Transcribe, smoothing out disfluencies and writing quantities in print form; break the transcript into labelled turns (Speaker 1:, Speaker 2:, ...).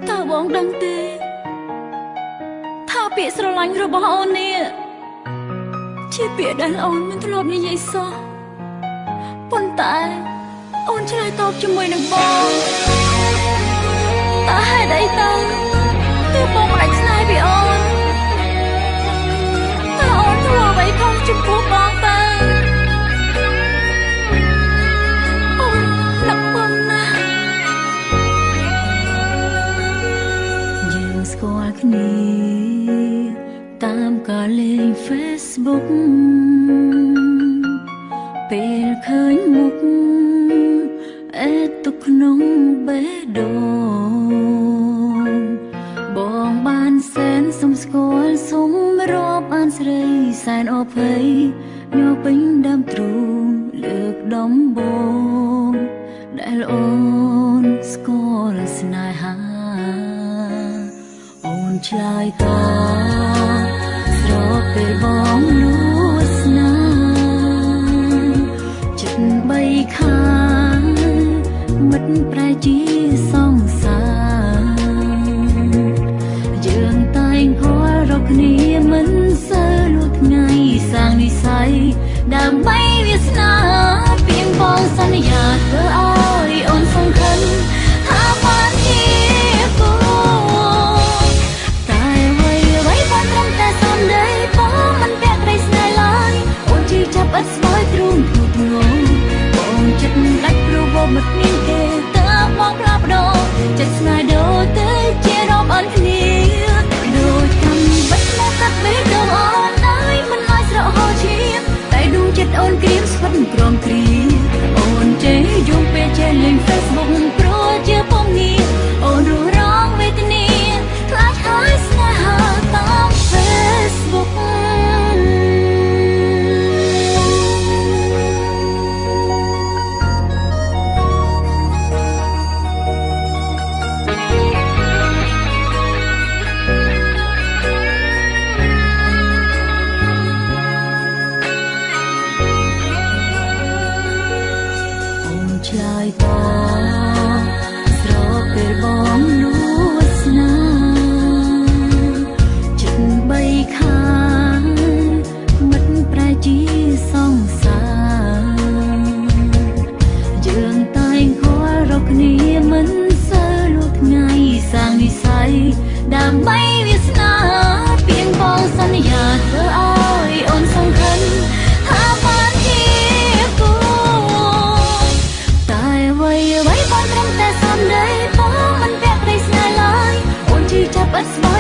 Speaker 1: តើបងដឹងទេថាពាក្យស្រឡាញ់របស់អូននេះជាពាក្យដែលអូនមិនធ្លាប់និយាយសោះប៉ុន្តែអូនឆ្លើយតបជាមួយនឹងបងតើហេតុអីទៅទើបបងមិនអាចស្នេហ៍ពីអូនតើអូនធ្វើអ្វីខុសចំពោះបងទៅអូននឹកបងណាស់យើងស្គាល់គ្នាតាមការលេង Facebook ពេលឃើញមុខអេទុកក្នុងបេះដូងបងបានសែនសុំស្គាល់សុំរាប់អានស្រីសែនអភ័យញ័រពេញដើមទ្រូងលើកដំបងដែលអូនស្គាល់ស្នេហាអូនឆ្លើយតបស្របពេលបងលួចស្នេហ៍ចិត្តបីខាងមិត្តប្រែជាសង្សារយើងតែងគល់រកគ្នាមិនសូវលួចថ្ងៃសាងនិស័យដើម្បីវាសនាពីងបងសន្យាធ្វើឲ្យអូនសង្ឃឹមថាបានជាគូតែអ្វីបងត្រឹមតែសំដីបងមិនពាក់ក្តីស្នេហ៍ឡើយអូនជឿចាប់ឥតស្បើយទ្រូងធូរធ្ងរបងចិត្តដាច់ព្រោះបងមិនមានគេតើបងផ្លាស់ប្ដូរចិត្តស្នេហ៍ដូចទៅជារាប់អានគ្នាដូចកម្មបិទមកកាត់បេះដូងអូនហើយមិនឲ្យស្រកហូរឈាមតែដួងចិត្តអូនក្រៀមស្វិតក្រំគ្រាអូនចេះយំពេលចេះលេង Facebook ព្រោះជាពងងារអូនរស់រងវេទនាខ្លាចហើយស្នេហាតាម Facebookឆ្លើយតបស្របពេលបងលួចស្នេហ៍ចិត្តបីខាងមិត្តប្រែជាសង្សារយើងតែងគល់រកគ្នាមិនសូវលួចថ្ងៃសាងនិស័យដើម្បីវាសនាពីងបងសន្យាធ្វើឲ្យអូនសង្ឃឹមថាបានជាគូអ្វីបងត្រឹមតែសំដីបងមិនពាក់ក្តីស្នេហ៍ឡើយអូនជឿចាប់ឥតស្បើ